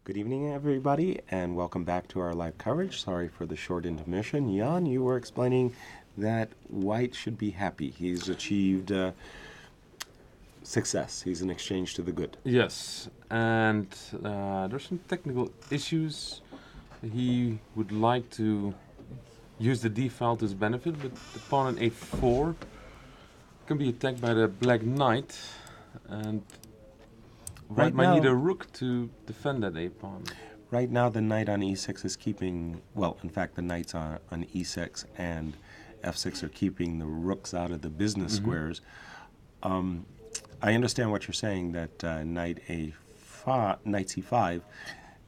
Good evening, everybody, and welcome back to our live coverage. Sorry for the short intermission. Jan, you were explaining that White should be happy. He's achieved success. He's in exchange to the good. Yes, and there's some technical issues. He would like to use the d file to his benefit, but the pawn on a4 can be attacked by the black knight, and White might need a rook to defend that a-pawn. Right now, the knight on e6 is keeping, well, in fact, the knights on e6 and f6 are keeping the rooks out of the business squares. I understand what you're saying, that knight c5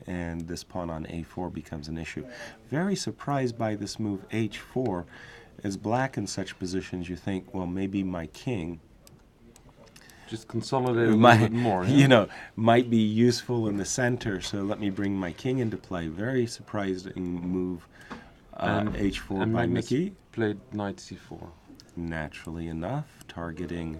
and this pawn on a4 becomes an issue. Very surprised by this move h4. As black in such positions, you think, well, maybe my king just consolidate a little bit more. Yeah? Might be useful in the center, so let me bring my king into play. Very surprising move, h4 and by Magnus Mickey. Played knight c4. Naturally enough, targeting,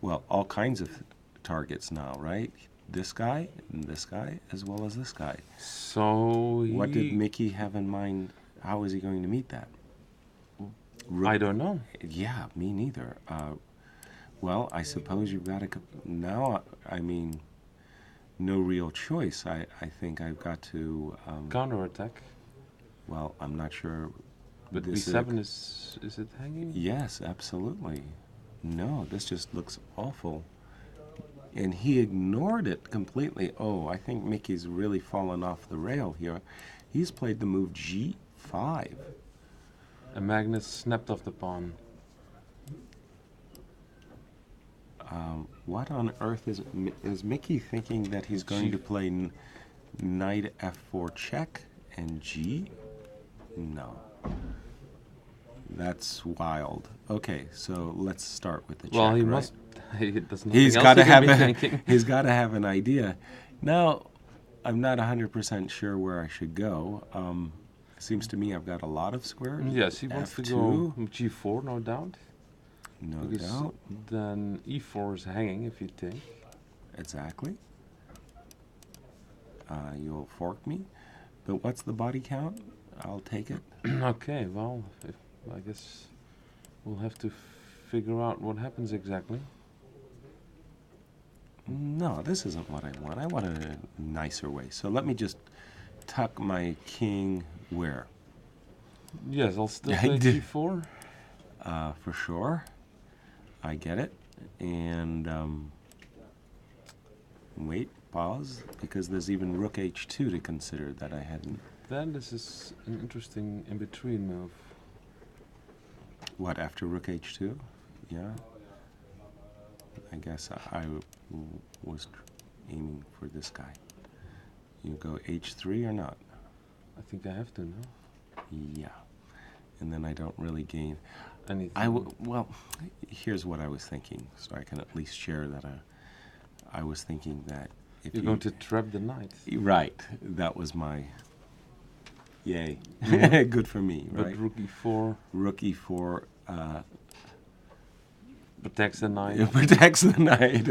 well, all kinds of targets now, right? This guy, and this guy, as well as this guy. So what did Mickey have in mind? How is he going to meet that? I don't know. Yeah, me neither. Well, I suppose you've got to... Now, I mean, no real choice. I think I've got to... counterattack. Well, I'm not sure... But b7 is it hanging? Yes, absolutely. No, this just looks awful. And he ignored it completely. Oh, I think Mickey's really fallen off the rail here. He's played the move g5. And Magnus snapped off the pawn. What on earth is Mickey thinking that he's going to play knight f4 check and g? No. That's wild. Okay, so let's start with the check. Well, he right? must. There's nothing He's else got to he can have be thinking. he's got to have an idea. Now, I'm not 100% sure where I should go. Seems to me I've got a lot of squares. Yes, he wants to go g4, no doubt. No because doubt. Then e4 is hanging if you take. Exactly. You'll fork me. But what's the body count? I'll take it. Okay, well, I guess we'll have to figure out what happens exactly. No, this isn't what I want. I want a nicer way. So let me just tuck my king where? Yes, I'll still play g4. For sure. I get it. And wait, pause, because there's even rook h2 to consider that I hadn't. Then this is an interesting in-between move. What, after rook h2? Yeah. I guess I was aiming for this guy. You go h3 or not? I think I have to, no? Yeah. And then I don't really gain anything. Well, here's what I was thinking, so I can at least share that I was thinking that if you're going to trap the knight. Right. That was my... Yay. Good for me, right? But rook e4. Rook e4... protects the knight. It protects the knight,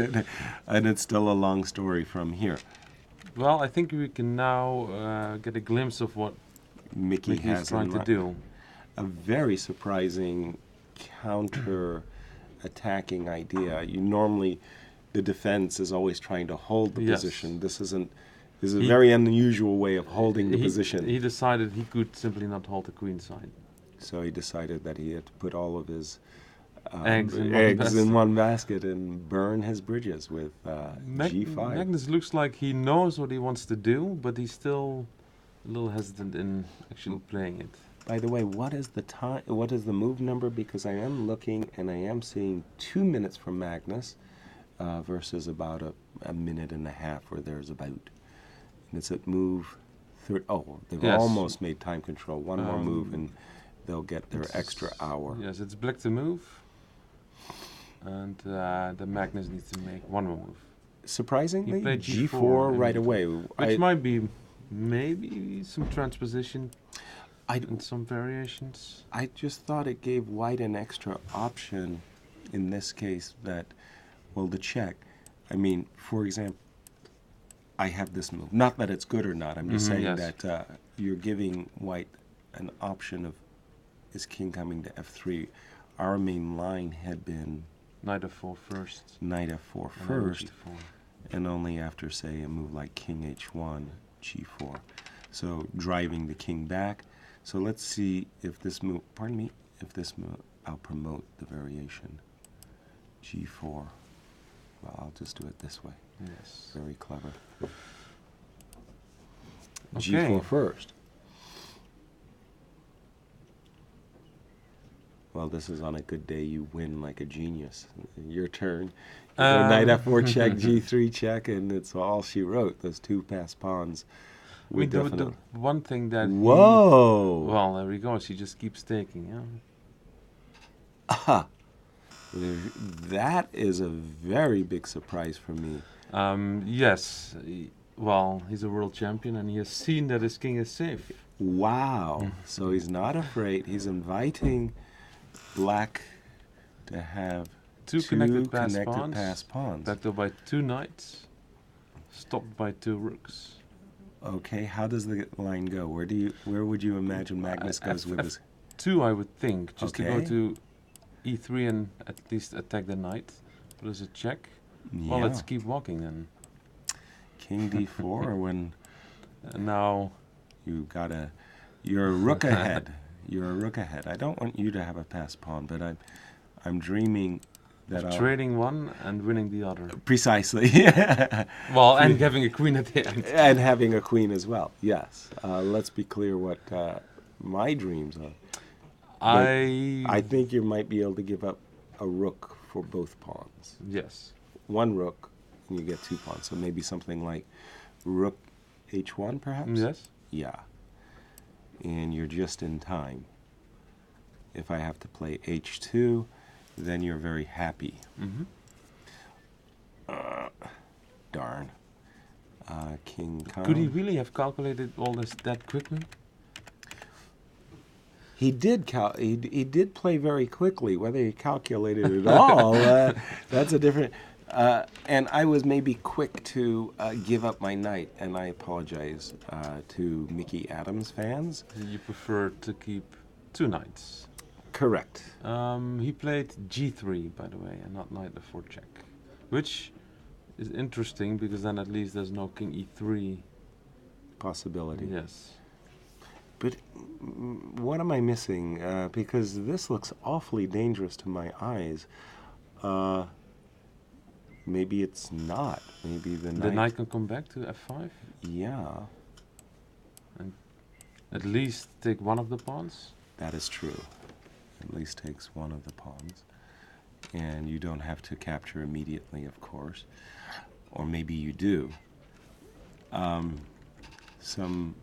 and it's still a long story from here. Well, I think we can now get a glimpse of what Mickey is trying to do. A very surprising counter-attacking idea. You normally, the defense is always trying to hold the position. This is a very unusual way of holding the position. He decided he could simply not hold the queen side. So he decided that he had to put all of his eggs in one basket and burn his bridges with g5. Magnus looks like he knows what he wants to do, but he's still a little hesitant in actually playing it. By the way, what is the time? What is the move number? Because I am looking and I am seeing 2 minutes from Magnus versus about a minute and a half where there's about. And it's at move 30. Oh, they've almost made time control. One more move and they'll get their extra hour. Yes, it's black to move. And the Magnus needs to make one more move. Surprisingly, g4 right away. Which might be maybe some transposition and some variations. I just thought it gave White an extra option in this case that, well, the check. I mean, for example, I have this move. Not that it's good or not. I'm just saying yes. that you're giving white an option of, is king coming to f3? Our main line had been Knight f4 first. knight f4 and first, G4. and only after, say, a move like king h1, g4. So driving the king back. So let's see if this move, pardon me, if this move, I'll promote the variation. g4. Well, I'll just do it this way. Yes. Very clever. Okay. g4 first. Well, this is on a good day. You win like a genius. Your turn. You go knight f4 check, g3 check, and it's all she wrote. Those two passed pawns. I mean, the one thing that Whoa! Well, there we go. She just keeps taking, yeah. Aha! That is a very big surprise for me. Yes. Well, he's a world champion, and he has seen that his king is safe. Wow! So he's not afraid. He's inviting black to have Two connected pass pawns. Backed up by two knights, stopped by two rooks. Okay, how does the line go? Where would you imagine Magnus goes with his? Two, I would think, just to go Okay. to e3 and at least attack the knight. But as a check, Yeah. well, let's keep walking then. King d4, or when Now, you're a rook ahead. You're a rook ahead. I don't want you to have a passed pawn, but I'm dreaming that I'll trading one and winning the other. precisely. Well, and having a queen at the end. And having a queen as well. Yes. Let's be clear what my dreams are. I think you might be able to give up a rook for both pawns. Yes. One rook, and you get two pawns. So maybe something like rook h1, perhaps? Yes. Yeah. And you're just in time. If I have to play h2, then you're very happy. Mm-hmm. Darn. King comes. Could he really have calculated all this that quickly? He did he did play very quickly. Whether he calculated it all, that's a different. And I was maybe quick to give up my knight, and I apologize to Mickey Adams fans. You prefer to keep two knights. Correct. He played g3, by the way, and not knight f4 check, which is interesting because then at least there's no king e3 Possibility. Yes. But what am I missing? Because this looks awfully dangerous to my eyes. Maybe it's not. Maybe the Knight can come back to f5. Yeah, And at least take one of the pawns. that is true. At least takes one of the pawns. And you don't have to capture immediately, of course. Or maybe you do. Some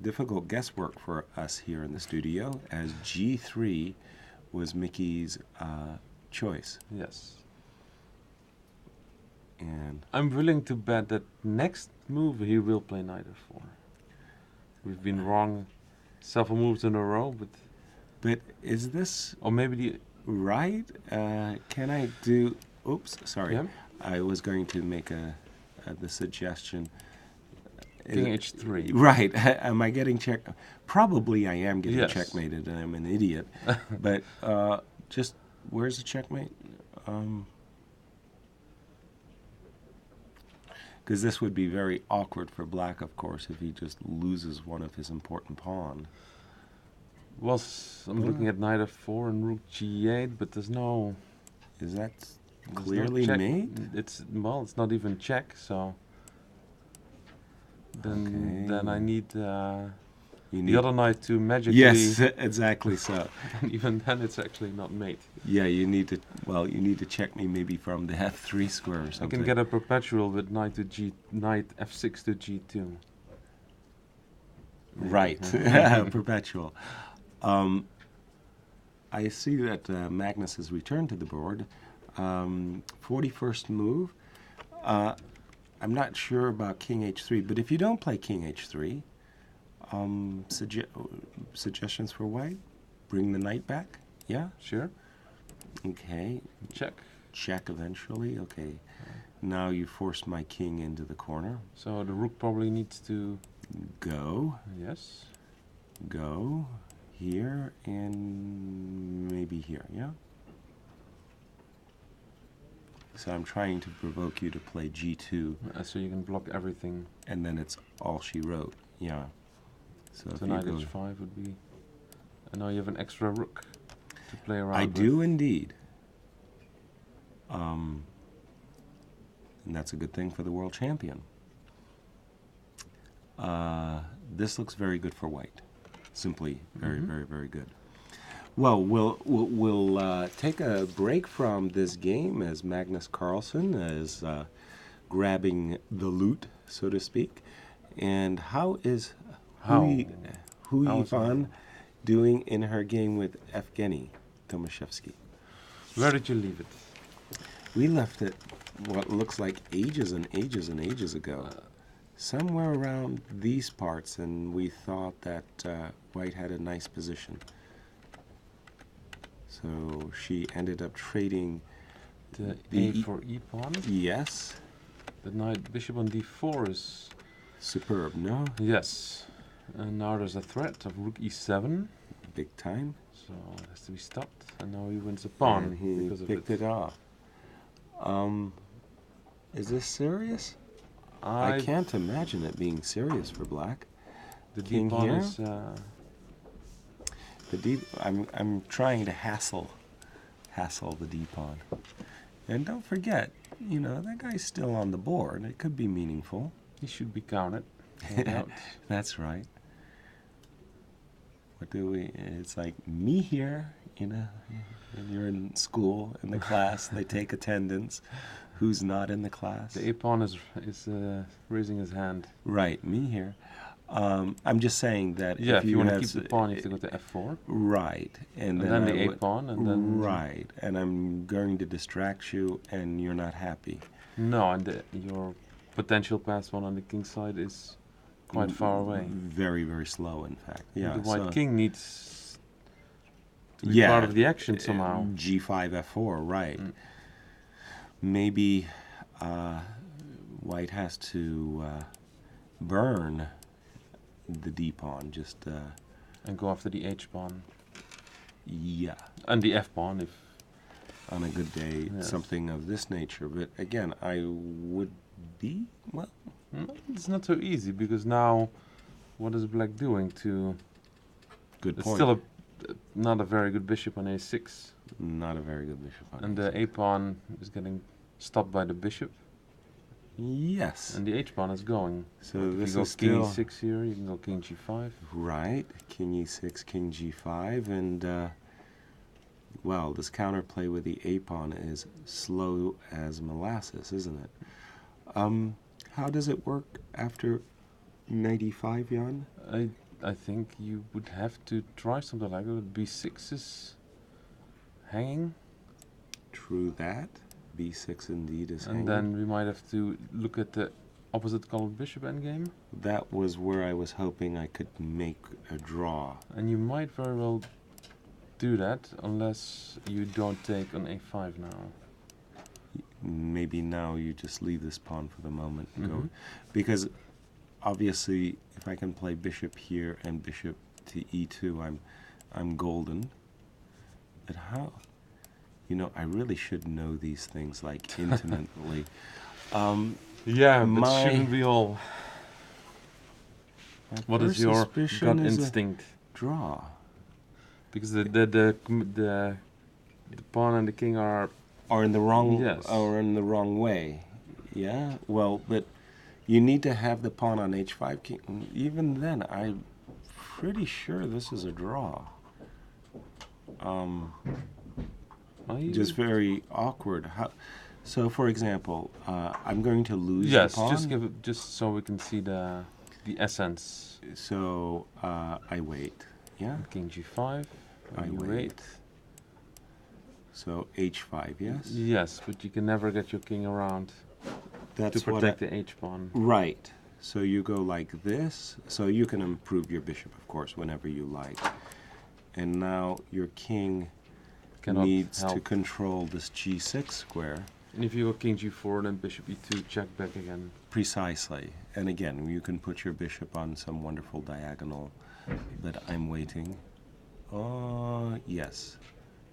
difficult guesswork for us here in the studio, as g3 was Mickey's choice. Yes. And I'm willing to bet that next move he will play knight f4. We've been wrong several moves in a row, but is this or maybe the right? Can I do? Oops, sorry. Yeah. I was going to make the suggestion. king h3. Right. Am I getting check? Probably I am getting Yes. checkmated, and I'm an idiot. But just where's the checkmate? Because this would be very awkward for black, of course, if he just loses one of his important pawn. Well, I'm looking at knight f4 and rook g8, but there's no. Is that there's no clearly check. mate? It's not even check. So then I need You the other knight to magically. Yes, exactly so. And even then, it's actually not mate. Yeah, you need to check me maybe from the f3 square or I something. can get a perpetual with knight f6 to g2. Right, perpetual. I see that Magnus has returned to the board. 41st move. I'm not sure about king h3, but if you don't play king h3, suggestions for white? Bring the knight back? Yeah? Sure. Okay. Check. Check eventually. Okay. Now you force my king into the corner. So the rook probably needs to Go, yes. go, here, and maybe here, yeah? So I'm trying to provoke you to play g2, So you can block everything. and then it's all she wrote, yeah. So if So you knight go, h5 would be. And now you have an extra rook to play around I with. do indeed. And that's a good thing for the world champion. This looks very good for white. Simply very, very, very good. Well, we'll take a break from this game as Magnus Carlsen is grabbing the loot, so to speak. And how is Yvonne doing in her game with Evgeny Tomaszewski? Where did you leave it? We left it what looks like ages and ages and ages ago. Somewhere around these parts, and we thought that white had a nice position. So she ended up trading The the a4 pawn. Yes, The knight bishop on d4 is superb, no? yes. And now there's a threat of rook e7. Big time. So it has to be stopped. And now he wins a pawn And he because of picked it off. Is this serious? I can't imagine it being serious for black. The King d pawn here? is The D. I'm trying to hassle the D pawn. And don't forget, you know, that guy's still on the board. It could be meaningful. he should be counted. No doubt. That's right. What do we? It's like me here, you know. And you're in school, in the class. They take attendance. Who's not in the class? The a pawn is raising his hand. Right, me here. I'm just saying that Yeah, if you want to have keep the pawn, you have to go to f4. Right, And then the I a would- pawn, and then right, and I'm going to distract you, and you're not happy. no, and your potential pass pawn on the king side is quite far away. Very, very slow, in fact. Yeah. The white so- king needs to be Yeah, part of the action somehow. G5, F4, right. Mm. Maybe white has to burn the D pawn. Just And go after the h pawn. yeah, And the f pawn if on a good day, Yes. something of this nature. But again, I would be well. it's not so easy because now what is black doing to Good it's point. still not a very good bishop on a6. Not a very good bishop. on And E6. the a pawn is getting stopped by the bishop. Yes. And the h pawn is going. So If this you go is king still e6 here, you can go king g5. right. King E6, King G5, and well, this counterplay with the A pawn is slow as molasses, isn't it? How does it work after knight E5, Jan? I think you would have to try something like that. b6 is hanging, True that. B6 indeed is and hanging. then we might have to look at the opposite colored bishop endgame, That was where I was hoping I could make a draw. and you might very well do that unless you don't take on a5 now. Maybe now you just leave this pawn for the moment and go, Mhm. because obviously if I can play bishop here and bishop to E2, I'm golden. But how? You know, I really should know these things like intimately. Yeah, but My- shouldn't we all? My What is first your suspicion gut is a instinct? draw? Because the pawn and the king are Or in the wrong, Yes. or in the wrong way. Yeah. Well, but you need to have the pawn on H5. Even then, I'm pretty sure this is a draw. Just very awkward. How? So, for example, I'm going to lose yes, the pawn. just give it just so we can see the essence. So I wait. Yeah. King g5. I you wait. So H5. Yes. Yes, but you can never get your king around That's to what. protect the h pawn. Right. So you go like this. So you can improve your bishop, of course, whenever you like. And now your king Cannot needs to help. control this G6 square. And if you go king g4, then bishop e2, check back again. Precisely. And again, you can put your bishop on some wonderful diagonal that I'm waiting. Yes.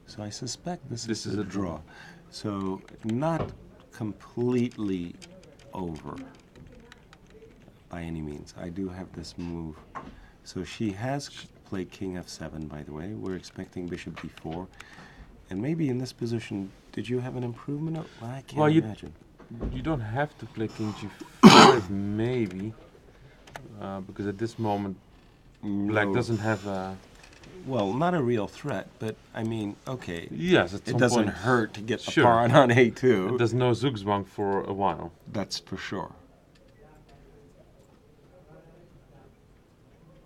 So I suspect this is a draw. So not completely over by any means. I do have this move. So she has played king f7, by the way. We're expecting bishop d4. And maybe in this position, did you have an improvement? I can't imagine. You don't have to play king g5, maybe, because at this moment, black doesn't have a... Well, not a real threat, but I mean, okay. Yes, at some it doesn't point, hurt to get the sure. pawn on a2. There's no Zugzwang for a while. That's for sure.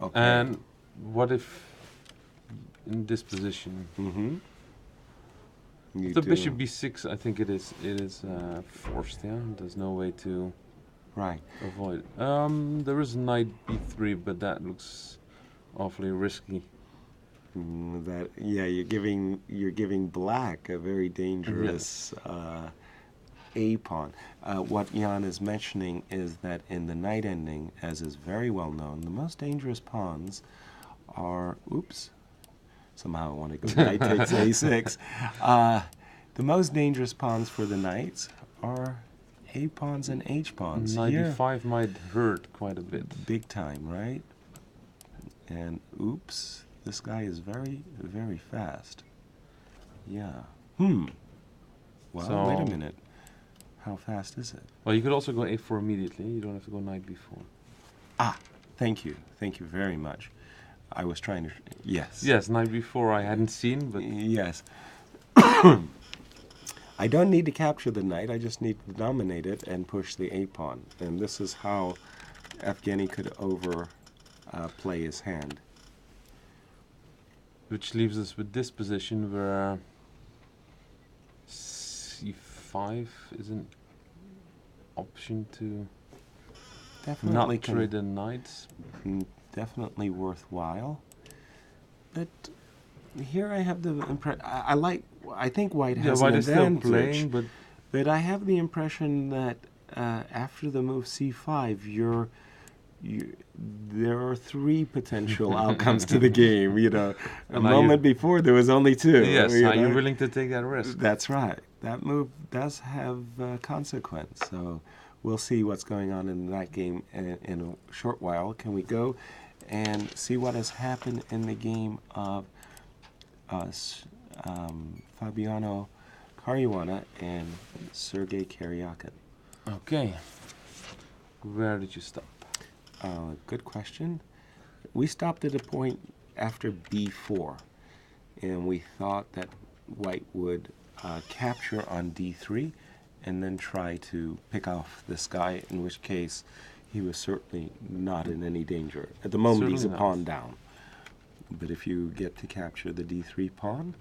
Okay. And what if, in this position, the bishop b6, I think it is forced, yeah? There's no way to avoid. There is knight b3, but that looks awfully risky. You're giving black a very dangerous a pawn. What Jan is mentioning is that in the knight ending, as is very well known, the most dangerous pawns are somehow I want to go knight takes a6. The most dangerous pawns for the knights are a pawns and h pawns. Knight d5 might hurt quite a bit. Big time, right? And this guy is very, very fast. Yeah. Well, So wait a minute. How fast is it? Well, you could also go a4 immediately. You don't have to go knight b4. Thank you. Thank you very much. I was trying to... Yes. Yes, knight b4 I hadn't seen, but... Yes. I don't need to capture the knight. I just need to dominate it and push the a-pawn. And this is how Evgeny could overplay his hand. Which leaves us with this position where c5 is an option to Definitely not trade the knights. Definitely worthwhile. But here I have the impression... I think white has white an is still advantage. playing, but I have the impression that after the move c5, there are 3 potential outcomes to the game. A moment before there was only 2. Yes, are you willing to take that risk? That's right. That move does have consequence. So we'll see what's going on in that game in a short while. Can we go and see what has happened in the game of Fabiano Caruana and Sergei Karyakin? Okay. Where did you stop? Good question. We stopped at a point after b4, and we thought that white would capture on d3 and then try to pick off this guy, in which case he was certainly not in any danger. At the moment, he's a pawn down. But if you get to capture the d3 pawn,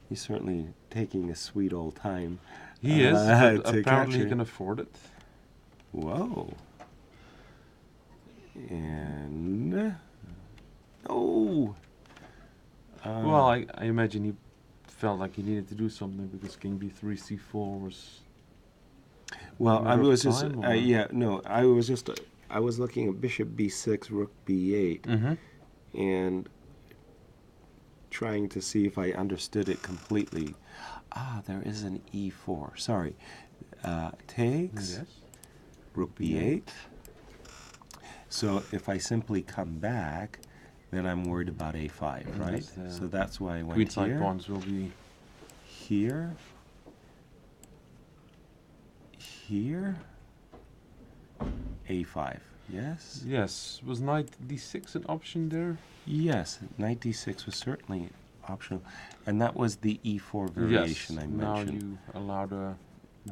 he's certainly taking a sweet old time. He is, but apparently he can afford it. Whoa. And... Oh! Well, I imagine he felt like he needed to do something because king b3, c4 was... Well, I was just... I was looking at bishop b6, rook b8, and trying to see if I understood it completely. There is an e4. Sorry. Takes, rook b8. So if I simply come back, then I'm worried about a5, right? So that's why I went here. Queenside pawns will be... Here. Here. a5. Yes? Yes. Was knight d6 an option there? Yes. Knight d6 was certainly optional. And that was the e4 variation I mentioned. Now you allow the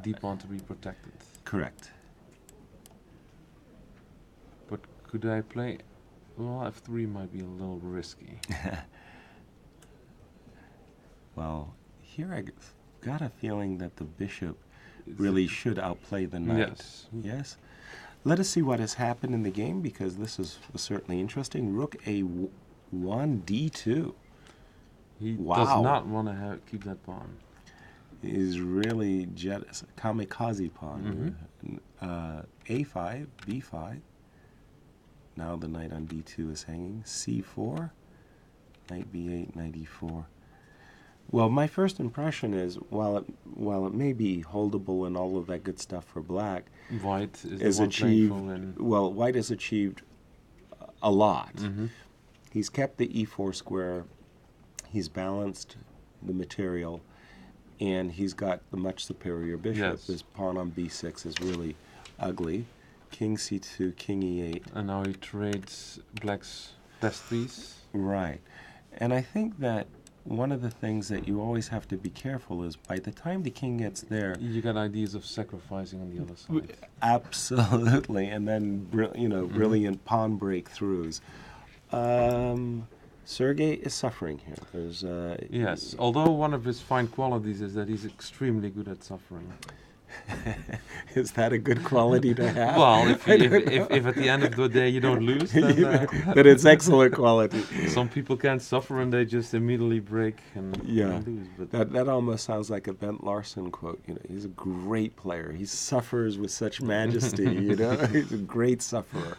d-pawn to be protected. Correct. But could I play... Well, f3 might be a little risky. Well, here I got a feeling that the bishop really should outplay the knight. Yes. Yes? Let us see what has happened in the game, because this was certainly interesting. Rook a1, d2. He does not want to keep that pawn. is really kamikaze pawn. A5, B5. Now the knight on B2 is hanging. C4, knight B8, knight E4. Well, my first impression is, while it may be holdable and all of that good stuff for black, White is the one achieved. playing full Well, white has achieved a lot. He's kept the E4 square. He's balanced the material, and he's got the much superior bishop. Yes. This pawn on B6 is really ugly. King C2, King E8. and now he trades black's best piece. Right. And I think that one of the things that you always have to be careful is by the time the king gets there, You got ideas of sacrificing on the other side. absolutely, and then brilliant pawn breakthroughs. Sergei is suffering here. There's Yes, although one of his fine qualities is that he's extremely good at suffering. Is that a good quality to have? Well, if at the end of the day you don't lose, then But it's excellent quality. some people can't suffer and they just immediately break and lose. But That almost sounds like a Bent Larson quote. He's a great player. He suffers with such majesty. He's a great sufferer.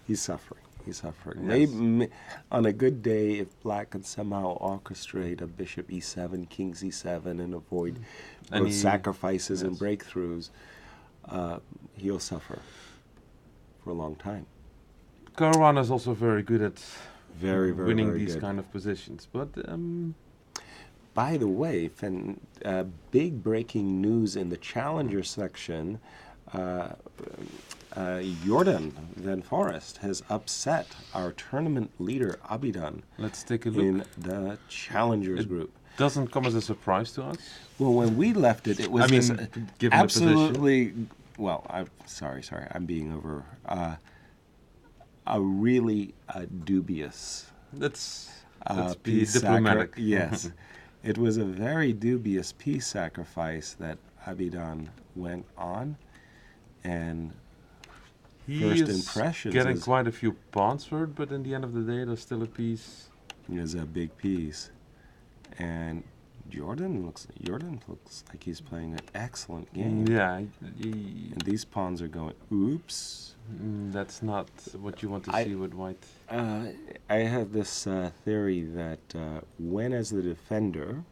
He's suffering. He's suffering. Yes. Maybe on a good day, if black can somehow orchestrate a bishop e7, king c7, and avoid both sacrifices and breakthroughs, he'll suffer for a long time. Caruana is also very good at Very winning very these good. kind of positions. But By the way, big breaking news in the challenger section. Jordan Van Forest has upset our tournament leader Abidan let's take a look. in the challengers group. Doesn't come as a surprise to us. Well, when we left it, it was I this mean, given absolutely. Well, I'm sorry, I'm being over. A really dubious. Let's be peace diplomatic. Yes, it was a very dubious peace sacrifice that Abidan went on, and He first is impressions getting is- quite a few pawns for it, but in the end of the day, there's still a piece. is a big piece, and Jordan looks like he's playing an excellent game. Yeah, And these pawns are going. Oops. that's not what you want to I- see with white. I have this theory that when, as the defender,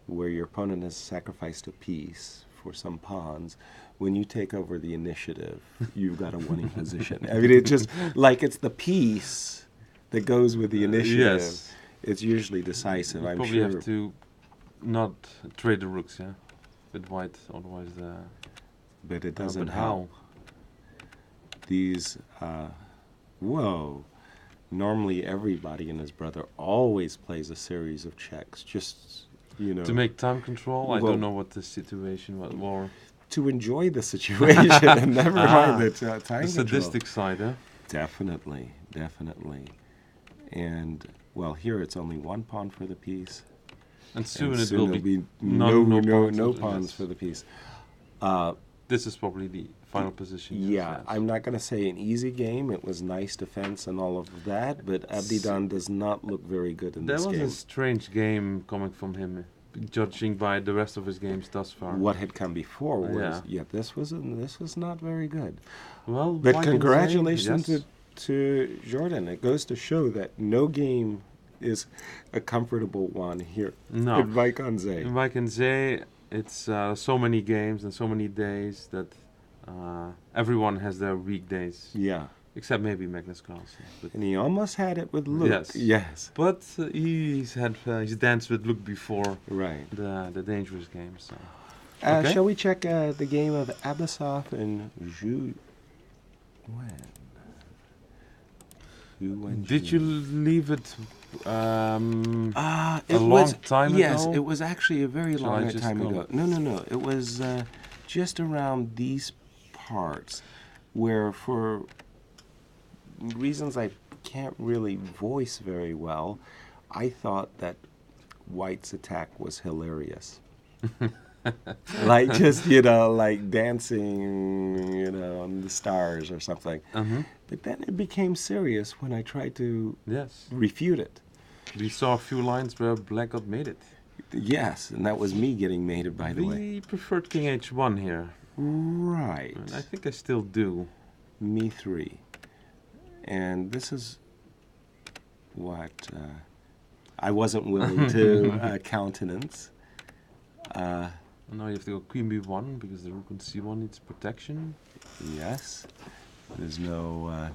where your opponent has sacrificed a piece for some pawns, when you take over the initiative, you've got a winning position. I mean, it's just like it's the piece that goes with the initiative. Yes. It's usually decisive. You I'm probably sure. have to not trade the rooks, yeah, with white, otherwise the. But it doesn't but help. These, whoa. Normally everybody and his brother always plays a series of checks, just, To make time control, I Well- don't know what the situation was, or to enjoy the situation and never mind the time the control. sadistic side, huh? Definitely. And, well, here it's only one pawn for the piece. And soon and it soon will there'll be no pawns, pawns yes. for the piece. This is probably the final position. yes, Yeah, yes. I'm not going to say an easy game. It was nice defense and all of that, but Abdidan does not look very good in That this was game. a strange game coming from him, judging by the rest of his games thus far. What had come before was, Yeah. this was not very good. Well, But Wijk aan Zee, congratulations yes. to Jordan. It goes to show that no game is a comfortable one here No. at Wijk aan Zee. In Wijk aan Zee, it's so many games and so many days that everyone has their weekdays, Yeah, except maybe Magnus Carlsen. But, and he almost had it with Luke. Yes. Yes, he's danced with Luke before right. the dangerous game. So Shall we check the game of Abasov and Zhu Wen? did you leave it? It A was long time Yes, ago? it was actually a very Shall I long just time go? ago. No. It was just around these parts where, for reasons I can't really voice very well, I thought that White's attack was hilarious. Like just, like dancing, on the stars or something. But then it became serious when I tried to Yes, refute it. we saw a few lines where Black got made it. Yes, and that was me getting mated, by the way. We preferred king h1 here. Right. And I think I still do. Me 3. And this is what I wasn't willing to countenance. And now you have to go queen b1 because the rook on c1 needs protection. Yes. There's no...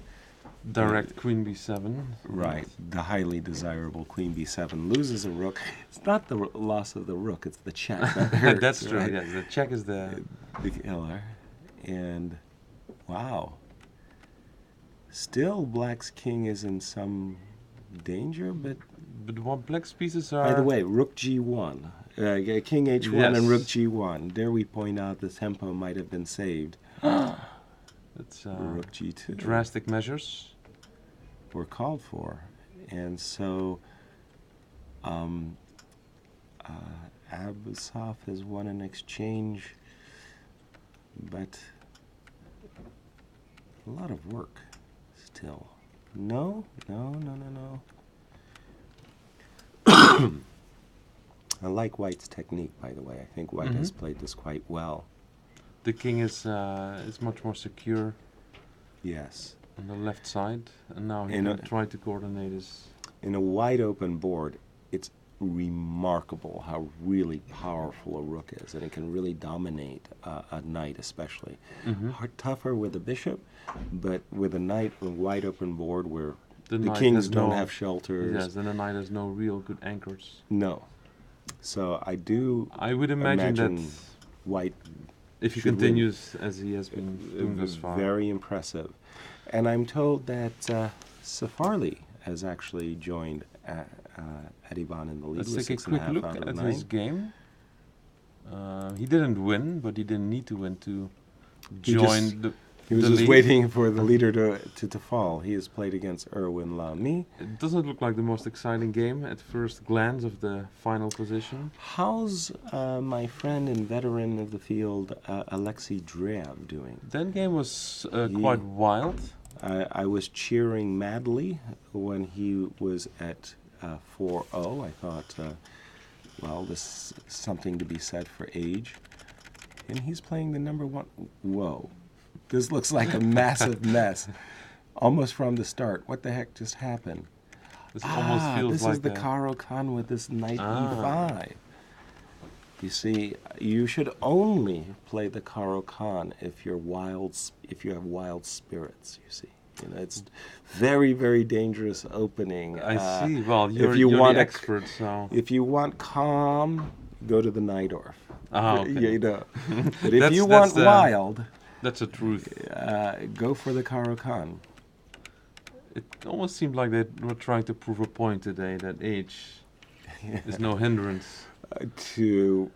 Direct queen b7. right. The highly desirable queen b7 loses a rook. It's not the loss of the rook, it's the check. That hurts, That's true, right? yes. The check is the killer. And wow. Still, black's king is in some danger, but... But what black's pieces are... By the way, rook g1. King h1 Yes. and rook g1. Dare we point out the tempo might have been saved. That's Rook g2 drastic measures. were called for. And so Abusov has won an exchange, but a lot of work still. No. I like White's technique, by the way. I think White has played this quite well. The king is much more secure Yes. on the left side, and now he In can a- try to coordinate his... In a wide open board, it's remarkable how really powerful a rook is, and it can really dominate a knight especially. Tougher with a bishop, but with a knight on a wide open board where the knight kings has don't no- have shelters. Yes, then the knight has no real good anchors. No. So I do I would imagine that White if he should win. continues as he has been doing thus far. Very impressive. And I'm told that Safarli has actually joined Adiban in the lead Let's with take a 6.5 quick look out of at 9. his game. He didn't win, but he didn't need to win to He join just- the He was the just lead. waiting for the leader to fall. He has played against Erwin Lamy. It doesn't look like the most exciting game at first glance of the final position. How's my friend and veteran of the field, Alexei Drev, doing? That game was He- quite wild. I was cheering madly when he was at 4-0. I thought, well, this is something to be said for age. And he's playing the number one. Whoa. This looks like a massive mess. Almost from the start. What the heck just happened? This almost feels this like is the a- Karo Khan with this knight Ah. e5. You see, you should only play the Karo Khan if you're if you have wild spirits. You see, it's very, very dangerous opening. I see. Well, you're you're want the a- expert, so... If you want calm, go to the Najdorf. Ah, okay. You know. But if That's- you that's want the- wild, That's a truth. go for the Karo Khan. It almost seemed like they were trying to prove a point today that age is no hindrance. To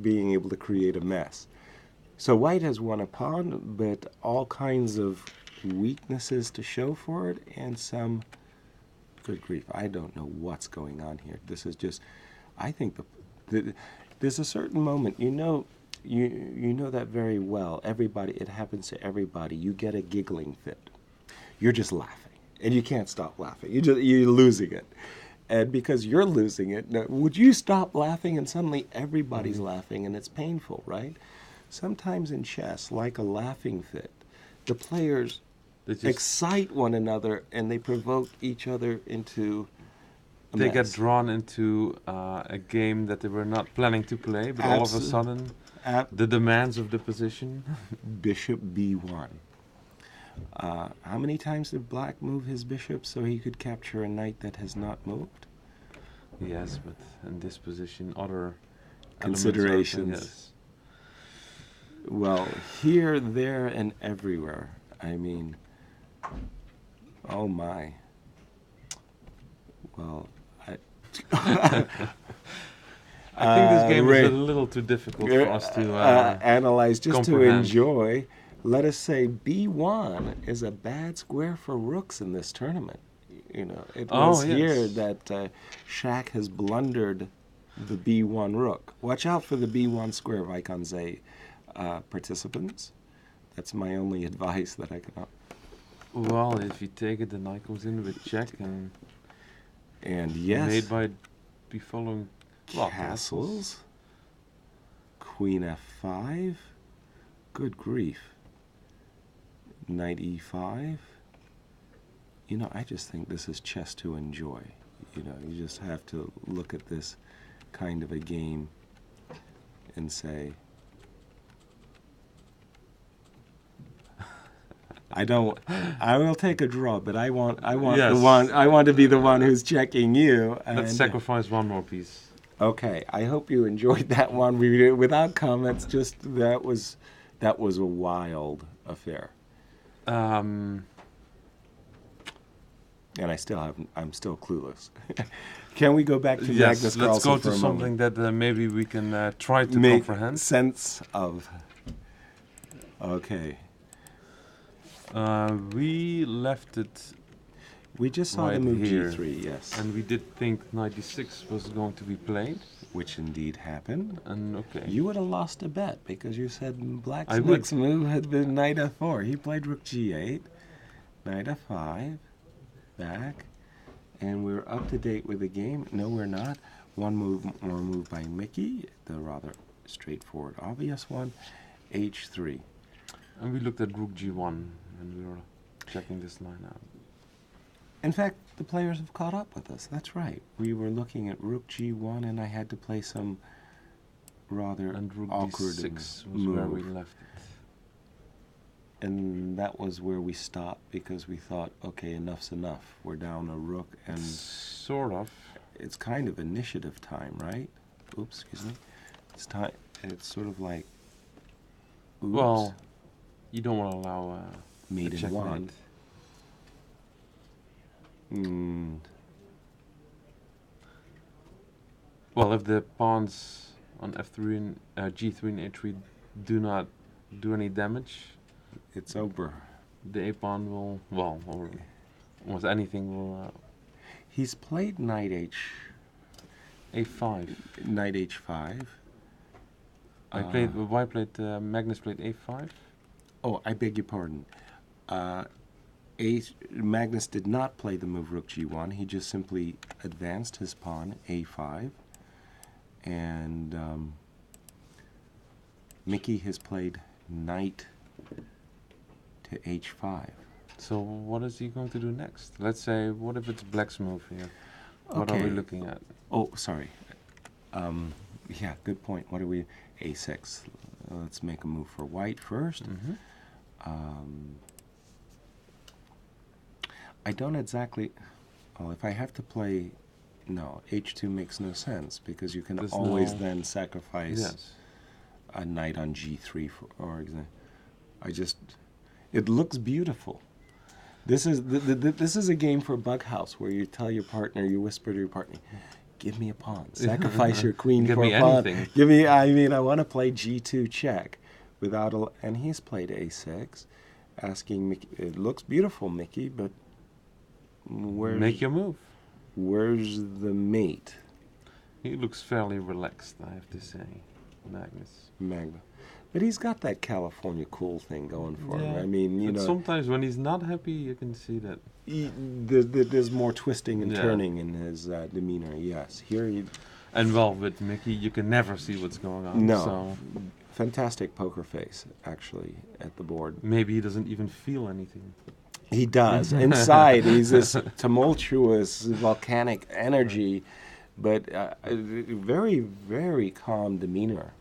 being able to create a mess. So White has won a pawn, but all kinds of weaknesses to show for it, and some, good grief, I don't know what's going on here. This is just, I think there's a certain moment, you know that very well. Everybody, it happens to everybody. You get a giggling fit. You're just laughing, and you can't stop laughing. You're losing it. And because you're losing it, now, would you stop laughing and suddenly everybody's laughing and it's painful, right? Sometimes in chess, like a laughing fit, the players They just excite one another and they provoke each other into a they mess. get drawn into a game that they were not planning to play, but all of a sudden the demands of the position. Bishop b1. How many times did Black move his bishop so he could capture a knight that has not moved? Yes, but in this position, other Considerations. elements are- yes. Well, here, there, and everywhere. I mean, oh my. Well, I think this game Ray, is a little too difficult for us to analyze, just to comprehend. enjoy. Let us say b1 is a bad square for rooks in this tournament. You know, it was here yes. that Shaq has blundered the b1 rook. Watch out for the b1 square, Wijk aan Zee participants. That's my only advice that I can. Well, if you take it, the knight comes in with check and Yes, made by be following Well, castles. Queen f5. Good grief. Knight e5. You know, I just think this is chess to enjoy. You know, you just have to look at this kind of a game and say, I will take a draw, but I want Yes. I want to be the one who's checking you. Let's sacrifice one more piece. Okay, I hope you enjoyed that one. Without comments, just that was a wild affair. And I'm still clueless. Can we go back to Yes, Magnus let's Carlsen go for to a something moment? that maybe we can try to Make comprehend. sense of. Okay, We left it, we just saw the right move here. g3, yes, and we did think 96 was going to be played. which indeed happened. And okay, You would have lost a bet because you said Black's I would. next move had been knight f4. He played rook g8, knight f5, back, and we're up to date with the game. No, we're not. One more move by Mickey, the rather straightforward, obvious one, h3. and we looked at rook g1, and we were checking this line out. In fact, the players have caught up with us. That's right. We were looking at rook g1, and I had to play some rather And rook awkward d6 was move. where we left it. And that was where we stopped because we thought, okay, enough's enough. We're down a rook, and Sort of. it's kind of initiative time, right? Oops, excuse me. It's time. It's sort of like, oops, Well, you don't want to allow mate a in checkmate. one. Well, if the pawns on f3 and g3 and a3 do not do any damage, It's over. the a pawn will, well, or almost anything will He's played knight a5. h5. Magnus played a5. Oh, I beg your pardon. Magnus did not play the move rook g1. He just simply advanced his pawn a5. And Mickey has played knight to h5. So what is he going to do next? Let's say, what if it's black's move here? What are we Okay. looking at? Oh, sorry. Yeah, good point. What are we? a6. Let's make a move for white first. Mm-hmm. I don't exactly. Well, if I have to play, no, h2 makes no sense because you can There's always no- then sacrifice Yes. a knight on g3 or example. It looks beautiful. This is a game for Bug House where you tell your partner, you whisper to your partner, give me a pawn, sacrifice your queen Give for me a pawn. anything. Give me. I mean, I want to play g2 check without a. And he's played a6, asking Mickey. It looks beautiful, Mickey, but Make your move. where's the mate, He looks fairly relaxed, I have to say, Magnus. Magna? But he's got that California cool thing going for him. Yeah, I mean, you But know, sometimes when he's not happy, you can see that. there's more twisting and Yeah. turning in his demeanor. Yes, here he. And well, with Mickey, you can never see what's going on. No. So Fantastic poker face, actually, at the board. maybe he doesn't even feel anything. He does. Inside, he's this tumultuous, volcanic energy, but very, very calm demeanor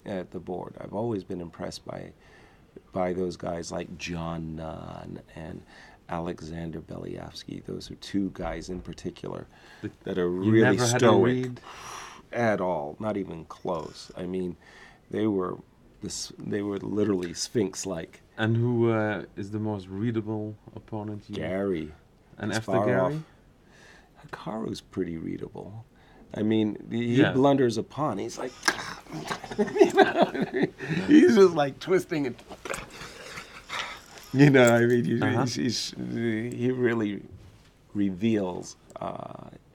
at the board. I've always been impressed by those guys like John Nunn and Alexander Belyavsky. Those are two guys in particular that are You really never had a stoic read. at all, not even close. I mean, they were literally sphinx-like. And who is the most readable opponent? Gary. And is after far Gary? off. Hikaru's pretty readable. I mean, he Yeah. blunders a pawn. He's like, you know, he's just like twisting it. You know, I mean, he really reveals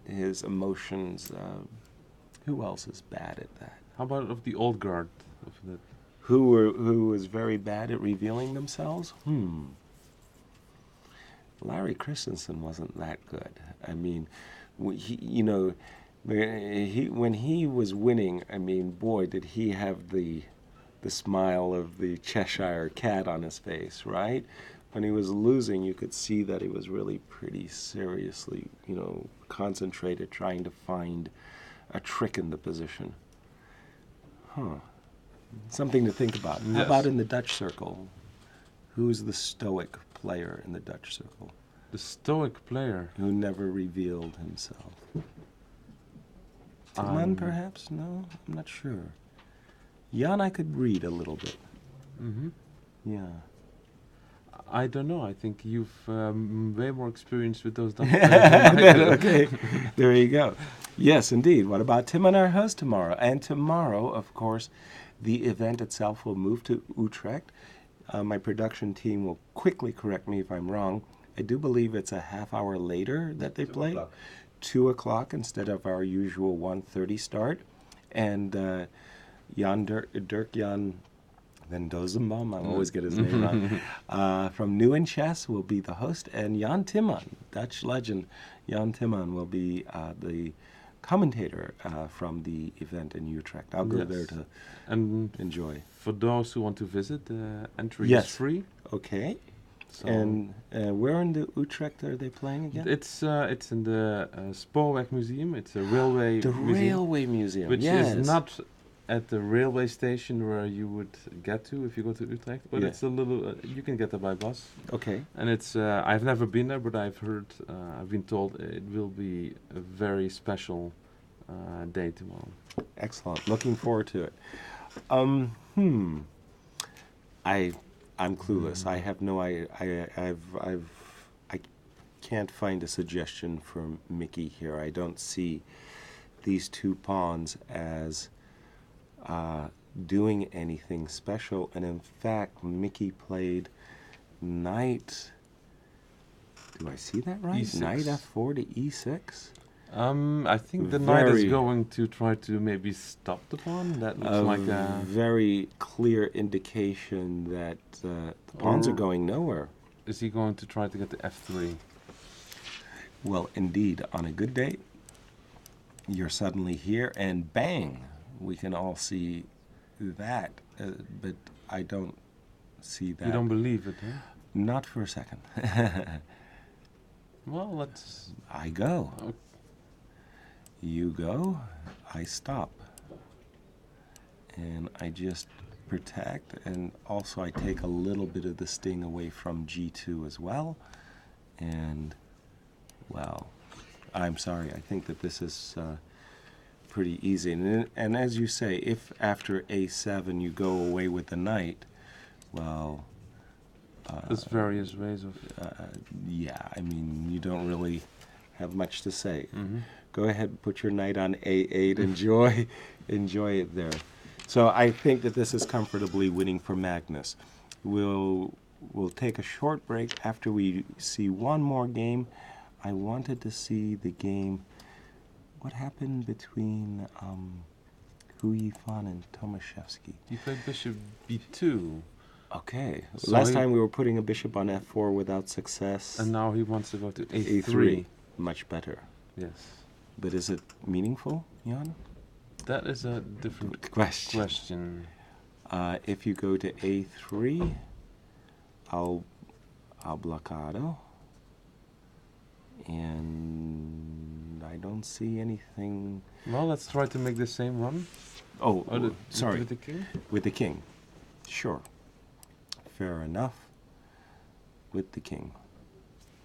his emotions. Who else is bad at that? How about of the old guard? Of the, Who was very bad at revealing themselves? Larry Christensen wasn't that good. I mean, When he was winning, I mean, boy, did he have the smile of the Cheshire cat on his face, right? When he was losing, you could see that he was really pretty seriously, concentrated, trying to find a trick in the position. Huh. Something to think about. How Yes. about in the Dutch circle? Who's the stoic player in the Dutch circle The stoic player. who never revealed himself? Timon, perhaps? No, I'm not sure. Jan, I could read a little bit. Hmm. Yeah. I don't know. I think you've way more experience with those Dutch players than I do. Okay, there you go. Yes, indeed. What about Timon, our host, tomorrow? And tomorrow, of course, the event itself will move to Utrecht. My production team will quickly correct me if I'm wrong. I do believe it's a half hour later that they play. 2 o'clock instead of our usual 1:30 start. And Dirk Jan Van Dozenbaum, I always get his name wrong, from Nieuwen Chess will be the host. And Jan Timman, Dutch legend, Jan Timman will be the commentator from the event in Utrecht. I'll go Yes. there to And enjoy. for those who want to visit, the entry Yes. is free. Okay. So And where in the Utrecht are they playing again? it's in the Spoorweg Museum. It's a railway The museum, Railway Museum. which yes. is not at the railway station where you would get to if you go to Utrecht, but Yeah. it's a little. You can get there by bus, Okay. and it's. I've never been there, but I've heard. I've been told it will be a very special day tomorrow. Excellent. Looking forward to it. I'm clueless. I have no. I can't find a suggestion for Mickey here. I don't see these two pawns as doing anything special. And in fact, Mickey played knight. Do I see that right? E6. Knight f4 to e6. I think the knight is Very- going to try to maybe stop the pawn. That looks like a. very clear indication that the pawns are Or- going nowhere. Is he going to try to get the f3? Well, indeed, on a good day, you're suddenly here, and bang, we can all see that. But I don't see that. You don't believe it, huh? Not for a second. Well, let's. I go. Okay. You go. I stop. And I just protect, and also I take a little bit of the sting away from g2 as well. And, well, I'm sorry. I think that this is pretty easy. And as you say, if after a7 you go away with the knight, well, There's various ways of. yeah, I mean, you don't really have much to say. Mhm. Go ahead and put your knight on a8. Enjoy it there. So I think that this is comfortably winning for Magnus. We'll take a short break after we see one more game. I wanted to see the game. What happened between Hu Yifan and Tomaszewski? He played bishop b2, Okay. So Last he- time we were putting a bishop on f4 without success. and now he wants to go to a3. a3. Much better. Yes. But is it meaningful, Jan? That is a different Good question. question. If you go to a3, I'll blockado, and I don't see anything. Well, let's try to make the same run. Oh, Or the, sorry, With the king. with the king. Sure. Fair enough. With the king.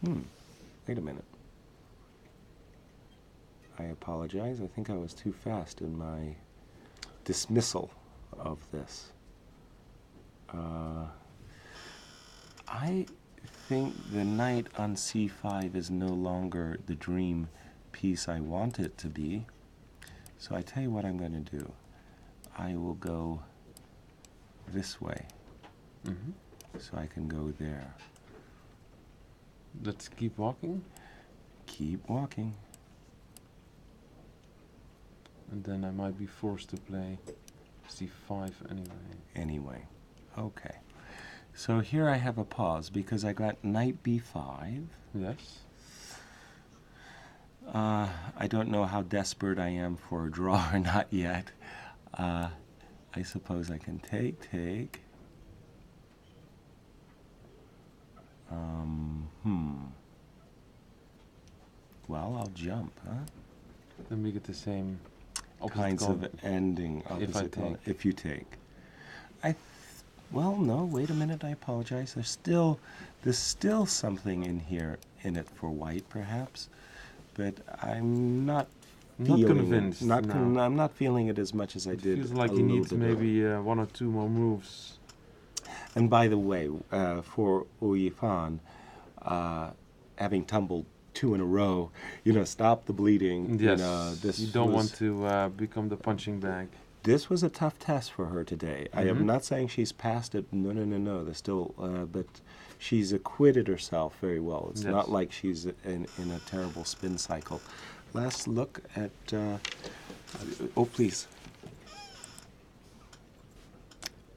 Wait a minute. I apologize. I think I was too fast in my dismissal of this. I think the knight on c5 is no longer the dream piece I want it to be. So I tell you what I'm going to do. I will go this way, Hmm. so I can go there. Let's keep walking, Keep walking. and then I might be forced to play c5 anyway. Anyway, okay. So here I have a pause because I got knight b5. Yes. I don't know how desperate I am for a draw or not yet. I suppose I can take. Well, I'll jump, huh? Then we get the same opposite Kinds column. of ending opposite take. if you take. Well, no, wait a minute, I apologize. There's still something in it for white, perhaps, but I'm not Not feeling convinced. it. No. I'm not feeling it as much as I It did. feels like a he little needs bit maybe one or two more moves. And by the way, for Uyifan, having tumbled 2 in a row, stop the bleeding. Yes, This you don't was, want to become the punching bag. This was a tough test for her today. I am Mhm. not saying she's passed it. No. There's still, but she's acquitted herself very well. It's Yes. not like she's in a terrible spin cycle. Last look at. Oh, please.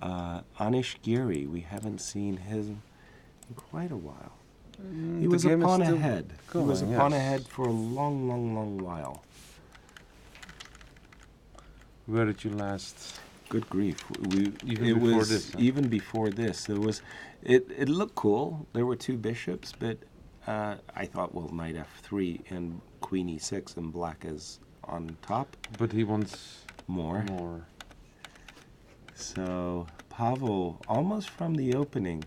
Anish Giri, we haven't seen his in quite a while. He was a pawn ahead. He was a pawn ahead for a long while. Where did you last? Good grief! Even before this. There was, it looked cool. There were 2 bishops, but I thought, well, knight f3 and queen e6 and black is on top. But he wants More. So Pavel, almost from the opening,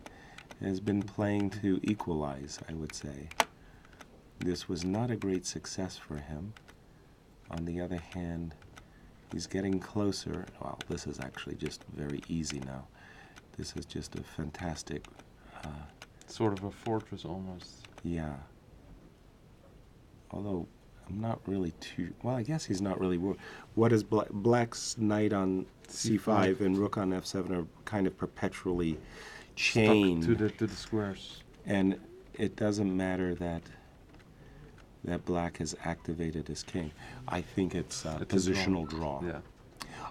has been playing to equalize, I would say. This was not a great success for him. On the other hand, he's getting closer. Well, this is actually just very easy now. This is just a fantastic... sort of a fortress almost. Yeah. Although, I'm not really too... Well, I guess he's not really... What is Black's knight on c5 and rook on f7 are kind of perpetually chained. Stuck to the squares. And it doesn't matter that Black has activated his king. I think it's a positional draw. Yeah.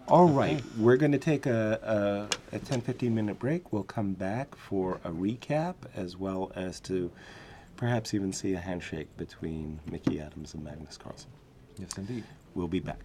All right, we're going to take a 10-15 minute break. We'll come back for a recap as well as to perhaps even see a handshake between Mickey Adams and Magnus Carlsen. Yes, indeed. We'll be back.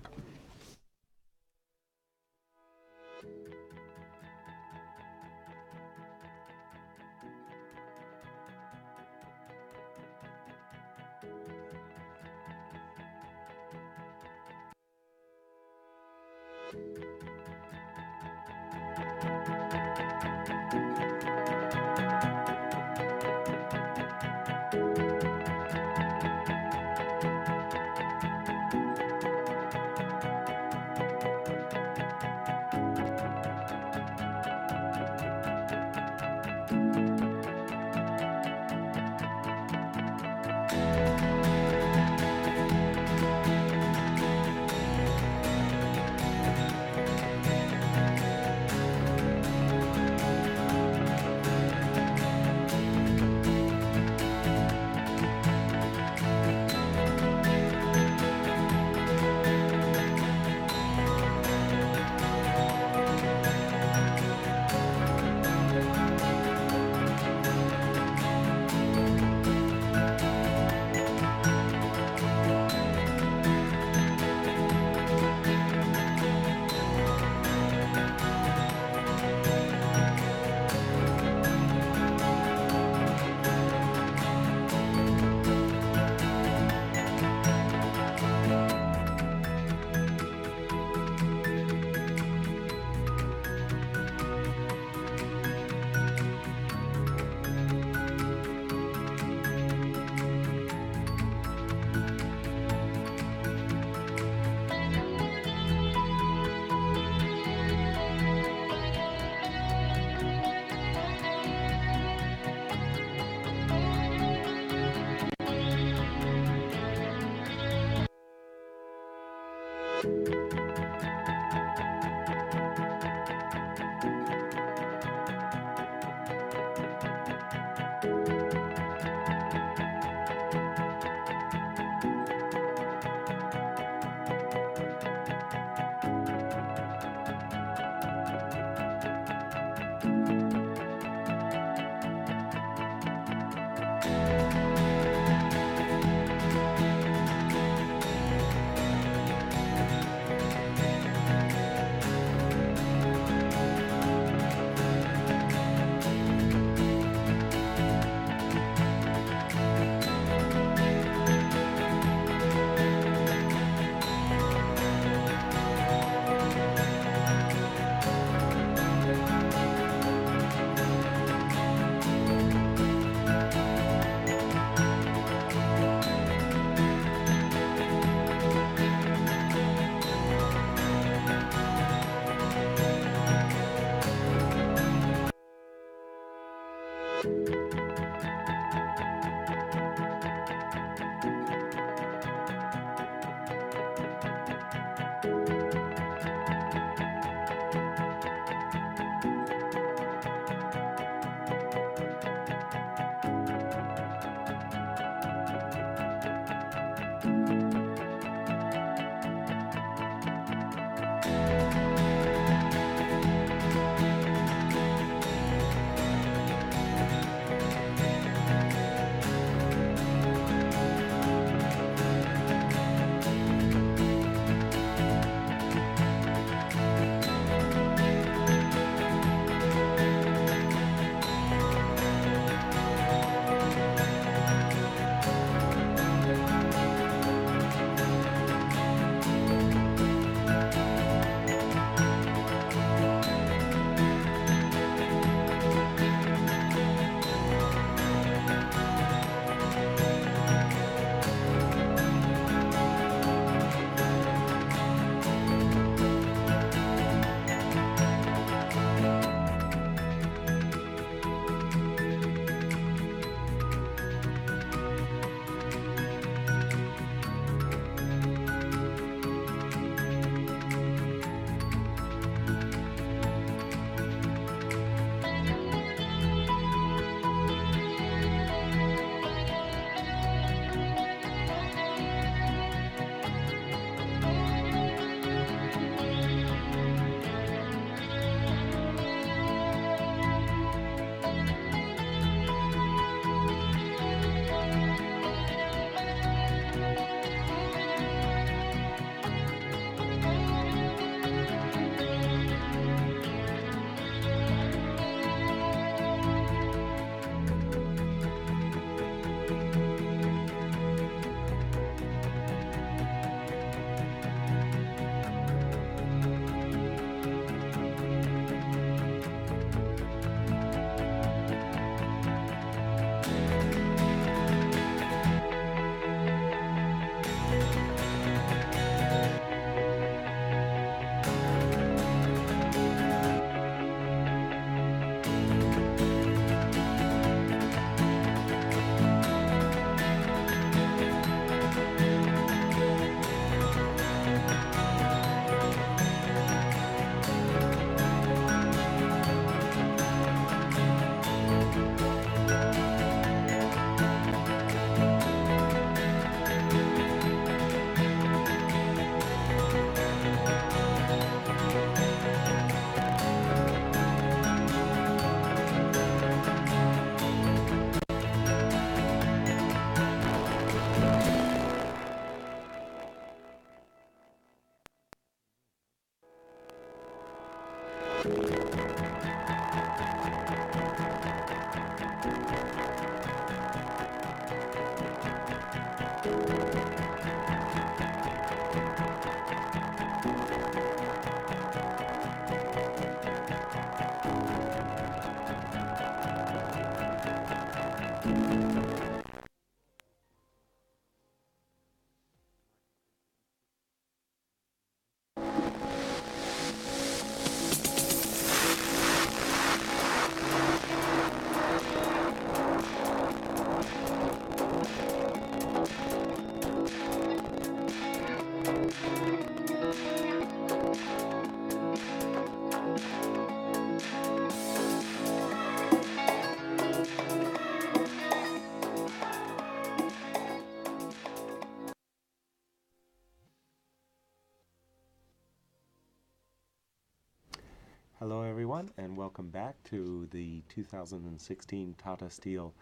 Hello, everyone, and welcome back to the 2016 Tata Steel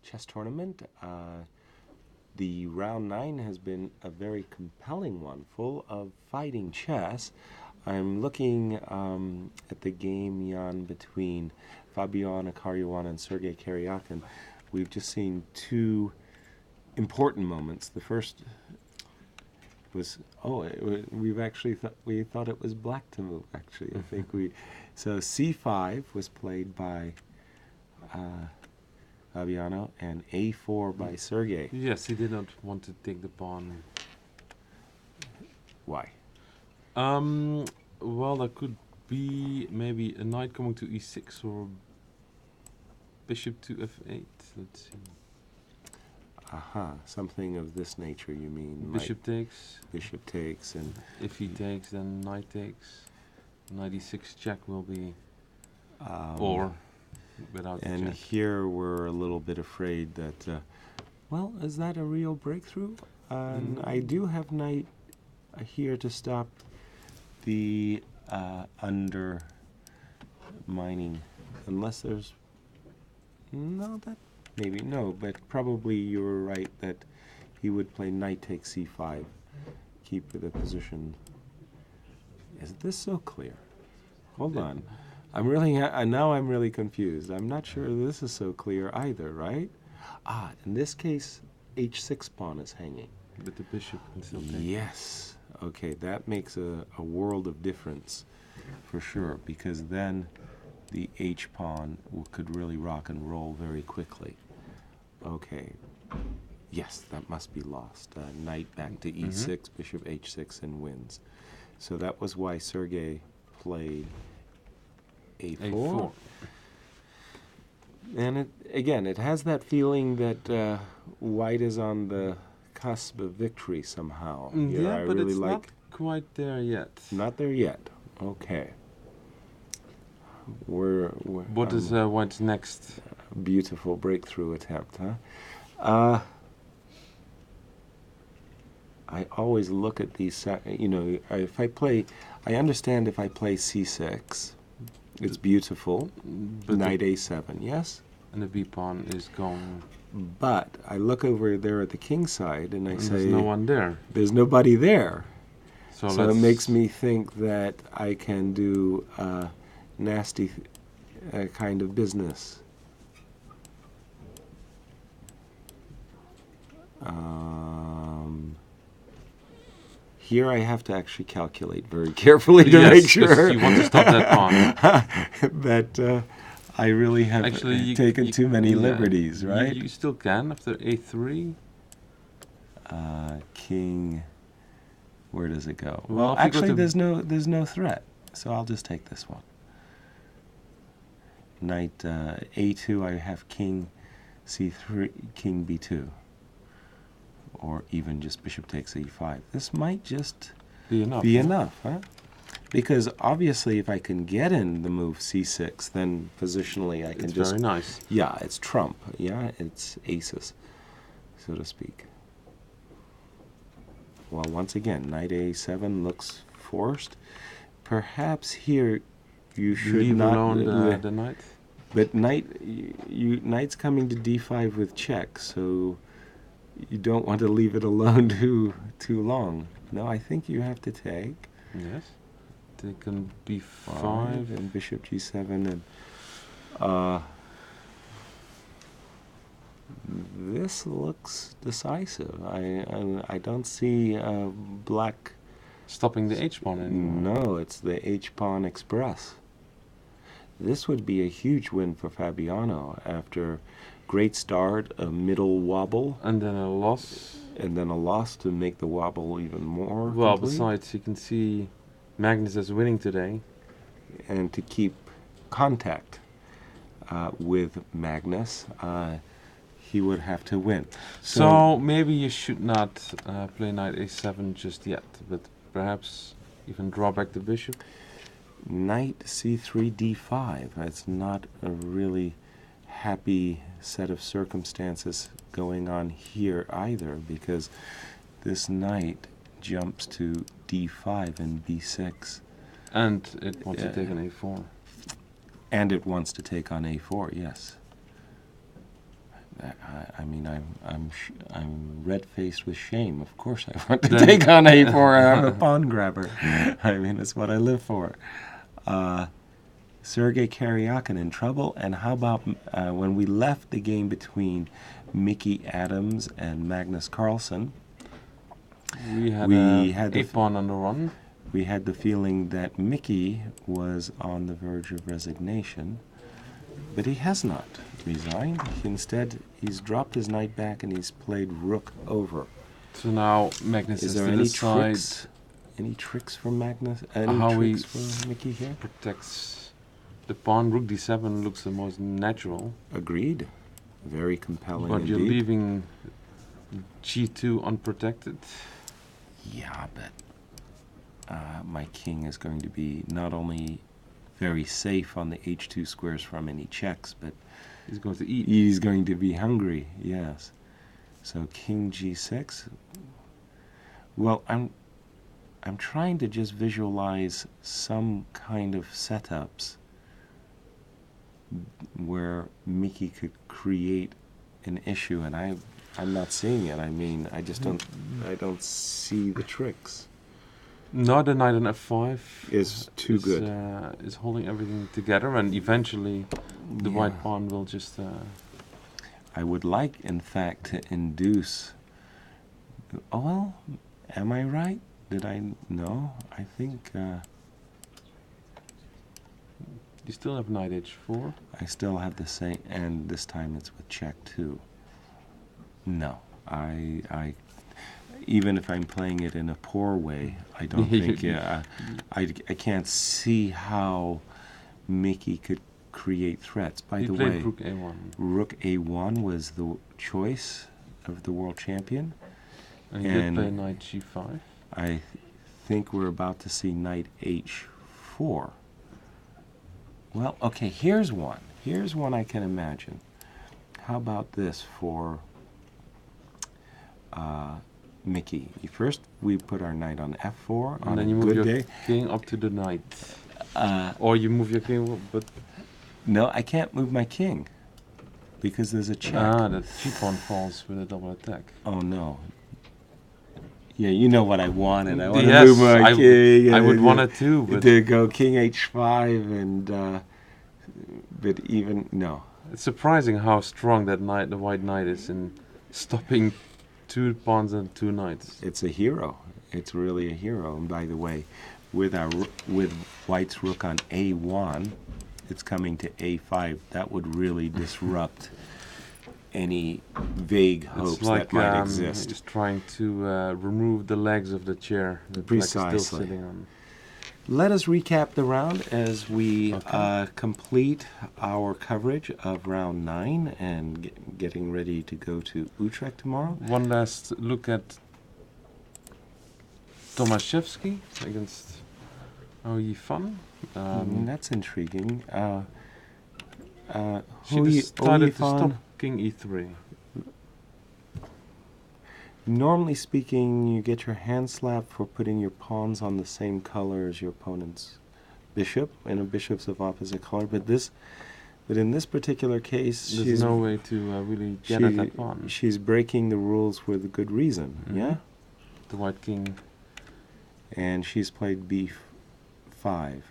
Chess Tournament. The round 9 has been a very compelling one, full of fighting chess. I'm looking at the game, Jan, between Fabiano Caruana and Sergei Karyakin. We've just seen two important moments. The first was we've actually we thought it was black to move. Actually, I think so. C5 was played by Fabiano and A4 by Sergei. Yes, he did not want to take the pawn. Why? Well, there could be maybe a knight coming to e6 or bishop to f8. Let's see. Aha, something of this nature, you mean? Bishop takes. Bishop takes, and if he takes, then knight takes. Knight e6 check will be, or without the and check. here we're a little bit afraid that, well, is that a real breakthrough? I do have knight here to stop the undermining, unless there's, no, that, maybe, no, but probably you were right that he would play knight takes c5, keep the position. Is this so clear? Hold on. I'm really, now I'm really confused. I'm not sure this is so clear either, right? Ah, in this case, h6 pawn is hanging. But the bishop can still take. Yes. Okay, that makes a world of difference for sure, because then the h pawn could really rock and roll very quickly. Okay. Yes, that must be lost. Knight back to e6, bishop h6, and wins. So that was why Sergei played a4. And it has that feeling that white is on the cusp of victory somehow. Yeah, I but really it's like not quite there yet. Not there yet. Okay. What is white's next? Beautiful breakthrough attempt, huh? I always look at these, if I play, I understand if I play c6, it's beautiful, But knight a7, yes? And the b pawn is gone. But I look over there at the king side and I say, there's no one there. There's nobody there. So it makes me think that I can do nasty kind of business. Here I have to actually calculate very carefully to make sure you want to stop that pawn. that I really have actually, taken too many liberties, right? You still can after a3. King, where does it go? Well, actually, there's no threat, so I'll just take this one. Knight a2. I have king c3, king b2. Or even just bishop takes e5. This might just be enough, huh? Because obviously if I can get in the move c6, then positionally I can it's just... very nice. Yeah, it's trump. Yeah, it's aces, so to speak. Well, once again, knight a7 looks forced. Perhaps here you should leave not... alone the knight? But knight's coming to d5 with check, so... You don't want to leave it alone too long. No, I think you have to take. Yes. Take on b5 and bishop g7 and This looks decisive. I don't see black. Stopping the H-pawn anymore. No, it's the H-pawn express. This would be a huge win for Fabiano after great start, a middle wobble, And then a loss. and then a loss to make the wobble even more Well, complete. besides, you can see Magnus is winning today. And to keep contact with Magnus, he would have to win. So maybe you should not play knight a7 just yet, but perhaps even draw back the bishop. Knight c3 d5. That's not a really happy set of circumstances going on here either, because this knight jumps to d5 and b6. And it wants to take an a4. And it wants to take on a4, yes. I mean, I'm red-faced with shame. Of course, I want to take on a4. I'm a pawn grabber. I mean, it's what I live for. Sergei Karyakin in trouble. And how about when we left the game between Mickey Adams and Magnus Carlsen? We had the a pawn on the run. We had the feeling that Mickey was on the verge of resignation, but he has not resigned. Instead, he's dropped his knight back and he's played rook over. So now Magnus Is has there to any decide tricks? Any tricks for Magnus? Any how tricks he for Mickey here? protects the pawn. Rook d7 looks the most natural. Agreed. Very compelling But indeed. you're leaving g2 unprotected. Yeah, but my king is going to be not only very safe on the h2 squares from any checks, but He's going to eat. he's going to be hungry, yes. So king g6. Well, I'm trying to just visualize some kind of setups where Mickey could create an issue, and I'm not seeing it. I mean, I don't see the tricks. No, the knight on f5 Is too good. Is holding everything together, and eventually the white Yeah. pawn will just. I would like, in fact, to induce. Oh, well, am I right? Did I? No, I think You still have knight h4. I still have the same, and this time it's with check too. No, I even if I'm playing it in a poor way, I don't think. I can't see how Mickey could create threats. By He the played way, rook a1. Rook a1 was the choice of the world champion. And he did And play knight g5. I think we're about to see knight h4. Well, okay, here's one. Here's one I can imagine. How about this for Mickey? First, we put our knight on f4 And on then a you move good your day. king up to the knight. Or you move your king, but No, I can't move my king because there's a check. the g-pawn falls with a double attack. Oh, no. Yeah, you know what I wanted. I want Yes, to move my king. I would and want it too, but to go king h5 and but even no. it's surprising how strong that knight, the white knight, is in stopping two pawns and two knights. It's a hero. It's really a hero. And by the way, with white's rook on a1, it's coming to a5. That would really disrupt any vague hopes It's like that might exist. he's trying to remove the legs of the chair that black is still Precisely. sitting on. Let us recap the round as we Okay. complete our coverage of round 9 and getting ready to go to Utrecht tomorrow. One last look at Tomaszewski against Yifan. That's intriguing. She decided to stop Oyifan, king e3. normally speaking, you get your hand slapped for putting your pawns on the same color as your opponent's bishop, and a bishop's of opposite color. But in this particular case, There's no way to really get at that pawn. she's breaking the rules with good reason. Mhm. Yeah. The white king. And she's played b5,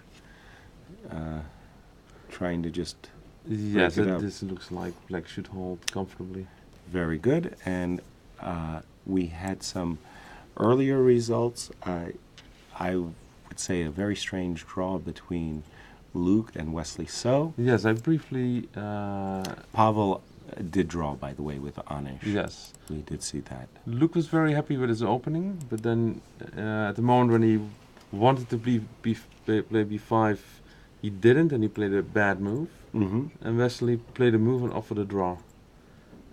trying to just Yes, it up. this looks like black should hold comfortably. very good. And we had some earlier results. I would say a very strange draw between Luke and Wesley So. Yes, I briefly. Pavel did draw, by the way, with Anish. Yes. We did see that. Luke was very happy with his opening, but then at the moment when he wanted to play b5, he didn't, and he played a bad move. Mm-hmm. And Wesley played a move and offered a draw.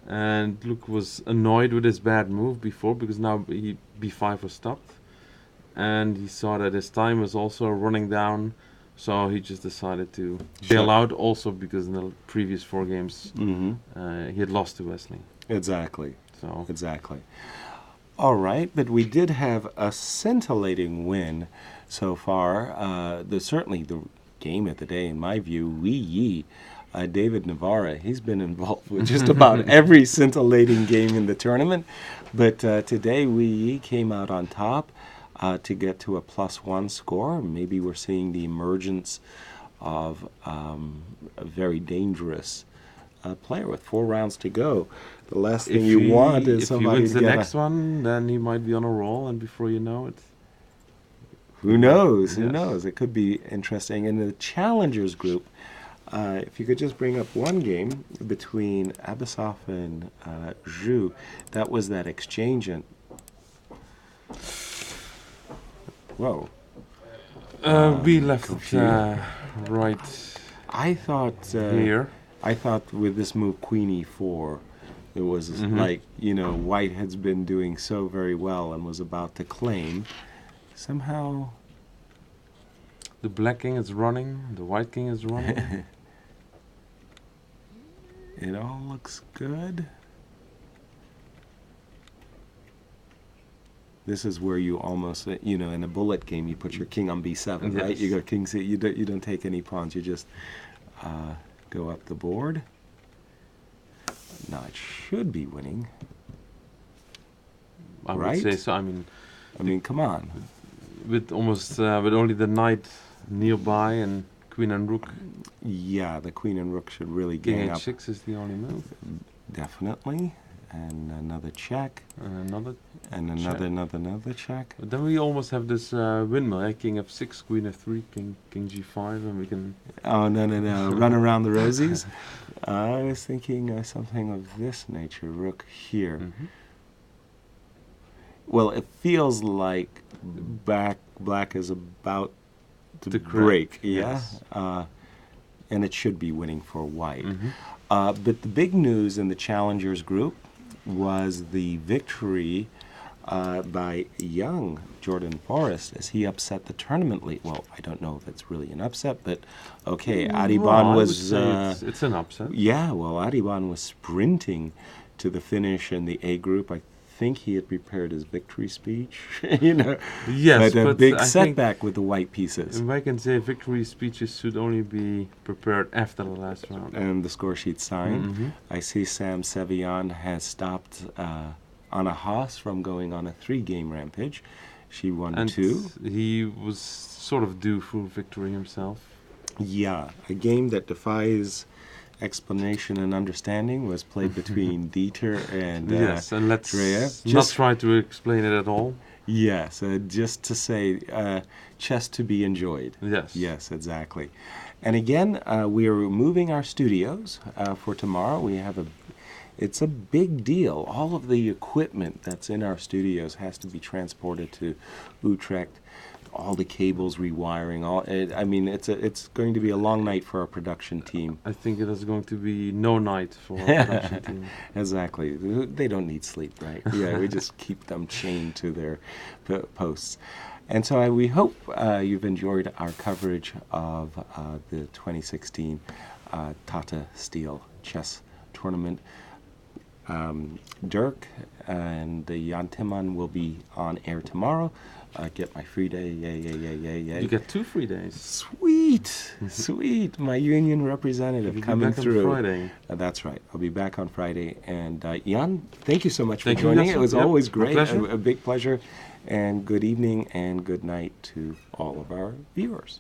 And Luke was annoyed with his bad move before, because now b5 was stopped. And he saw that his time was also running down, so he just decided to bail out, also because in the previous 4 games he had lost to Wesley. Exactly. So Exactly. All right, but we did have a scintillating win so far. Certainly the game of the day, in my view, Wee Yi. David Navarra, he's been involved with just about every scintillating game in the tournament. But today, Wee Yi came out on top to get to a +1 score. Maybe we're seeing the emergence of a very dangerous player with 4 rounds to go. The last thing you want is somebody if he wins to the get next one, then he might be on a roll, and before you know it... Who knows? Who Yes. knows? It could be interesting. In the challengers group, if you could just bring up one game between Abasov and Zhu, that was that exchange. And whoa! We left it computer. right I thought here. I thought with this move Queen E4, it was like, White has been doing so very well and was about to claim. Somehow, The black king is running, the white king is running. it all looks good. This is where you almost, in a bullet game, you put your king on b7, right? Yes. You go king c. You don't take any pawns. You just go up the board. Now it should be winning. I would Right? say so. I mean, Come on. with only the knight nearby and queen and rook, Yeah, the queen and rook should really king gang up. h6 is the only move. Definitely. And another check. And another. And another check. But then we almost have this windmill, king f6, queen f3, king g5, and we can... Oh, no. Run around the rosies. I was thinking something of this nature. Rook here. Well, it feels like black is about to break. Yeah? Yes. And it should be winning for white. But the big news in the challengers group was the victory by young Jordan Forrest as he upset the tournament lead. Well, I don't know if it's really an upset, but okay, Adiban I was... would say it's an upset. Yeah, well, Adiban was sprinting to the finish in the A group. I think he had prepared his victory speech, Yes, but a but big I setback with the white pieces. In Wijk aan Zee, victory speeches should only be prepared after the last round. And the score sheet signed. I see Sam Seirawan has stopped Anna Haas from going on a 3-game rampage. She won And 2. he was sort of due for victory himself. Yeah, a game that defies explanation and understanding was played between Dieter and Yes, and let's Dreyev. not try to explain it at all. Yes, just to say, chess to be enjoyed. Yes. Yes, exactly. And again, we are moving our studios for tomorrow. It's a big deal. All of the equipment that's in our studios has to be transported to Utrecht. All the cables, rewiring. It's going to be a long night for our production team. I think it is going to be no night for our production team. Exactly. They don't need sleep, right? Yeah, we just keep them chained to their posts. And so we hope you've enjoyed our coverage of the 2016 Tata Steel Chess Tournament. Dirk and Jan Timman will be on air tomorrow. Get my free day. Yay. You get 2 free days. Sweet. My union representative You'll coming be back through. on Friday. That's right. I'll be back on Friday. And Jan, thank you so much for Thank you, joining. Yasser. It was Yep, always my great. pleasure. A big pleasure. And good evening and good night to all of our viewers.